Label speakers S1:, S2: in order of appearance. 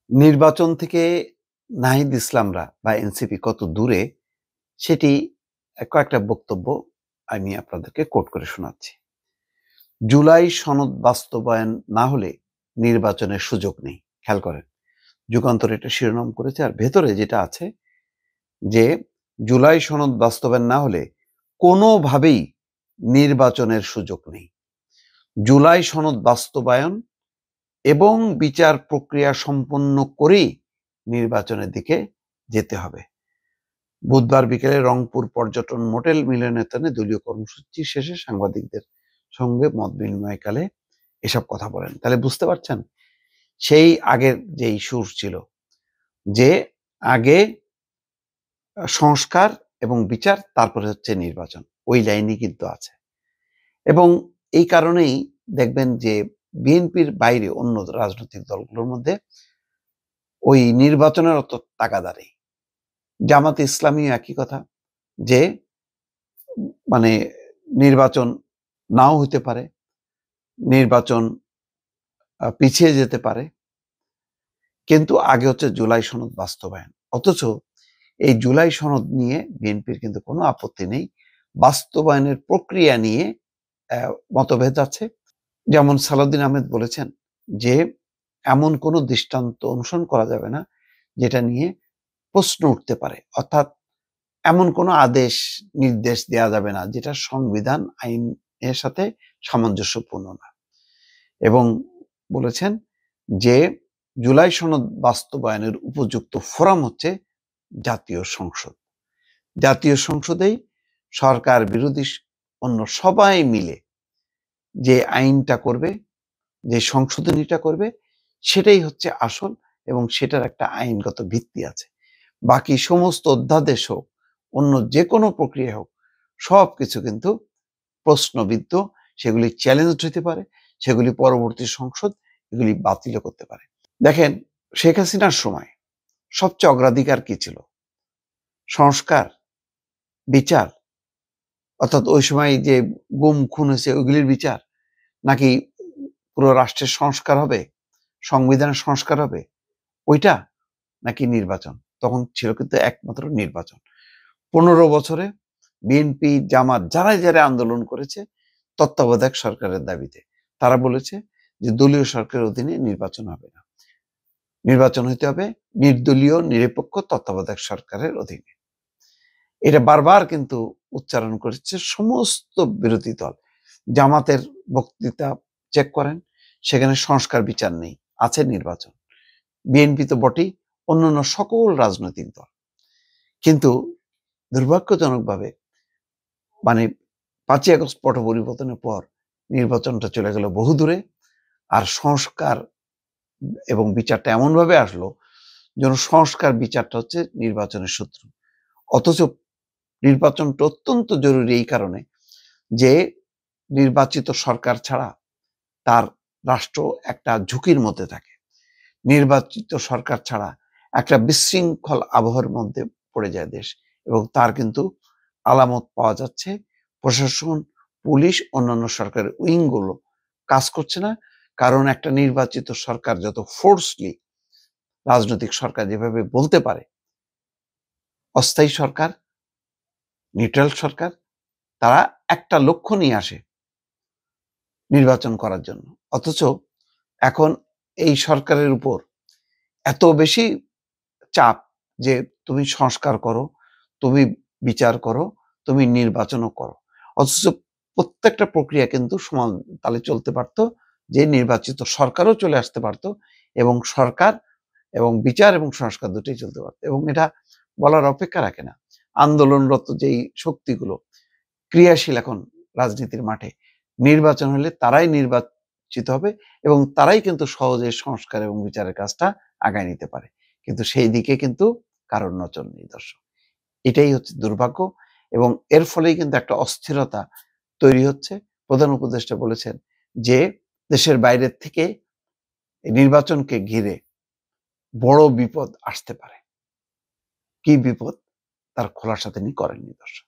S1: নির্বাচন থেকে নাহিদ ইসলামরা বা এনসিপি কত দূরে সেটি কয়েকটা বক্তব্য আমি আপনাদেরকে কোট করে শোনাচ্ছি। জুলাই সনদ বাস্তবায়ন না হলে নির্বাচনের সুযোগ নেই। খেয়াল করেন, যুগান্তর এটা শিরোনাম করেছে, আর ভেতরে যেটা আছে যে জুলাই সনদ বাস্তবায়ন না হলে কোনোভাবেই নির্বাচনের সুযোগ নেই। জুলাই সনদ বাস্তবায়ন এবং বিচার প্রক্রিয়া সম্পন্ন করেই নির্বাচনের দিকে যেতে হবে। বুধবার বিকেলে রংপুর পর্যটন মোটেল মিলনায়তনে দলীয় কর্মসূচি শেষে সাংবাদিকদের সঙ্গে মত বিনিময়কালে এসব কথা বলেন। তাহলে বুঝতে পারছেন, সেই আগের যেই সুর ছিল যে আগে সংস্কার এবং বিচার, তারপরে হচ্ছে নির্বাচন, ওই লাইনই কিন্তু আছে। এবং এই কারণেই দেখবেন যে বিএনপির বাইরে অন্য রাজনৈতিক দলগুলোর মধ্যে ওই নির্বাচনের অত তাগাদা নেই। জামাত ইসলামী একই কথা, যে মানে নির্বাচন নাও হতে পারে, নির্বাচন পিছিয়ে যেতে পারে, কিন্তু আগে হচ্ছে জুলাই সনদ বাস্তবায়ন। অথচ এই জুলাই সনদ নিয়ে বিএনপির কিন্তু কোনো আপত্তি নেই, বাস্তবায়নের প্রক্রিয়া নিয়ে মতভেদ আছে। যেমন সালাউদ্দিন আহমেদ বলেছেন যে এমন কোনো দৃষ্টান্ত অনুসরণ করা যাবে না যেটা নিয়ে প্রশ্ন উঠতে পারে, অর্থাৎ এমন কোনো আদেশ নির্দেশ দেয়া যাবে না যেটা সংবিধান আইনের সাথে সামঞ্জস্যপূর্ণ না। এবং বলেছেন যে জুলাই সনদ বাস্তবায়নের উপযুক্ত ফোরাম হচ্ছে জাতীয় সংসদ। জাতীয় সংসদেই সরকার বিরোধী অন্য সবাই মিলে যে আইনটা করবে, যে সংশোধনীটা করবে, সেটাই হচ্ছে আসল, এবং সেটার একটা আইনগত ভিত্তি আছে। বাকি সমস্ত অধ্যাদেশ হোক, অন্য যে কোনো প্রক্রিয়া হোক, সব কিছু কিন্তু প্রশ্নবিদ্ধ, সেগুলি চ্যালেঞ্জ হতে পারে, সেগুলি পরবর্তী সংসদ এগুলি বাতিলও করতে পারে। দেখেন, শেখ হাসিনার সময় সবচেয়ে অগ্রাধিকার কি ছিল? সংস্কার, বিচার, অর্থাৎ ওই সময় যে গুম খুন হয়েছে ওইগুলির বিচার, নাকি পুরো রাষ্ট্রের সংস্কার হবে, সংবিধানের সংস্কার হবে, ওইটা, নাকি নির্বাচন? তখন ছিল কিন্তু একমাত্র নির্বাচন। 15 বছরে বিএনপি, জামাত যারাই যারা আন্দোলন করেছে তত্ত্বাবধায়ক সরকারের দাবিতে, তারা বলেছে যে দলীয় সরকারের অধীনে নির্বাচন হবে না, নির্বাচন হতে হবে নির্দলীয় নিরপেক্ষ তত্ত্বাবধায়ক সরকারের অধীনে। এটা বারবার কিন্তু উচ্চারণ করেছে সমস্ত বিরোধী দল। জামাতের বক্তৃতা চেক করেন, সেখানে সংস্কার বিচার নেই, আছে নির্বাচন। বিএনপি তো বটেই, অন্যান্য সকল রাজনৈতিক দল। কিন্তু দুর্ভাগ্যজনকভাবে 5ই আগস্ট পট পরিবর্তনের পর নির্বাচনটা চলে গেল বহু দূরে, আর সংস্কার এবং বিচারটা এমনভাবে আসলো যেন সংস্কার বিচারটা হচ্ছে নির্বাচনের শত্রু। অথচ নির্বাচনটা অত্যন্ত জরুরি এই কারণে যে নির্বাচিত সরকার ছাড়া তার রাষ্ট্র একটা ঝুঁকির মধ্যে থাকে। নির্বাচিত সরকার ছাড়া একটা বিশৃঙ্খল আবহাওয়ার মধ্যে পড়ে যায় দেশ, এবং তার কিন্তু আলামত পাওয়া যাচ্ছে। প্রশাসন, পুলিশ, অন্যান্য সরকারের উইংগুলো কাজ করছে না, কারণ একটা নির্বাচিত সরকার যত ফোর্সলি রাজনৈতিক সরকার যেভাবে বলতে পারে অস্থায়ী সরকার, নিউট্রাল সরকার, তারা একটা লক্ষ্য নিয়ে আসে নির্বাচন করার জন্য। অথচ এখন এই সরকারের উপর এত বেশি চাপ যে তুমি সংস্কার করো, তুমি বিচার করো, তুমি নির্বাচনও করো। অথচ প্রত্যেকটা প্রক্রিয়া কিন্তু সমান তালে চলতে পারতো, যে নির্বাচিত সরকারও চলে আসতে পারতো, এবং সরকার এবং বিচার এবং সংস্কার দুটোই চলতে পারতো। এবং এটা বলার অপেক্ষা রাখে না। আন্দোলনরত যেই শক্তিগুলো ক্রিয়াশীল এখন রাজনীতির মাঠে, নির্বাচন হলে তারাই নির্বাচিত হবে, এবং তারাই কিন্তু সহজে সংস্কার এবং বিচারের কাজটা আগায় নিতে পারে। কিন্তু সেই দিকে কিন্তু কারোর নজর নেই দর্শক। এটাই হচ্ছে দুর্ভাগ্য, এবং এর ফলেই কিন্তু একটা অস্থিরতা তৈরি হচ্ছে। প্রধান উপদেষ্টা বলেছেন যে দেশের বাইরের থেকে নির্বাচনকে ঘিরে বড় বিপদ আসতে পারে। কি বিপদ তার খোলাসা তিনি করেননি দর্শক।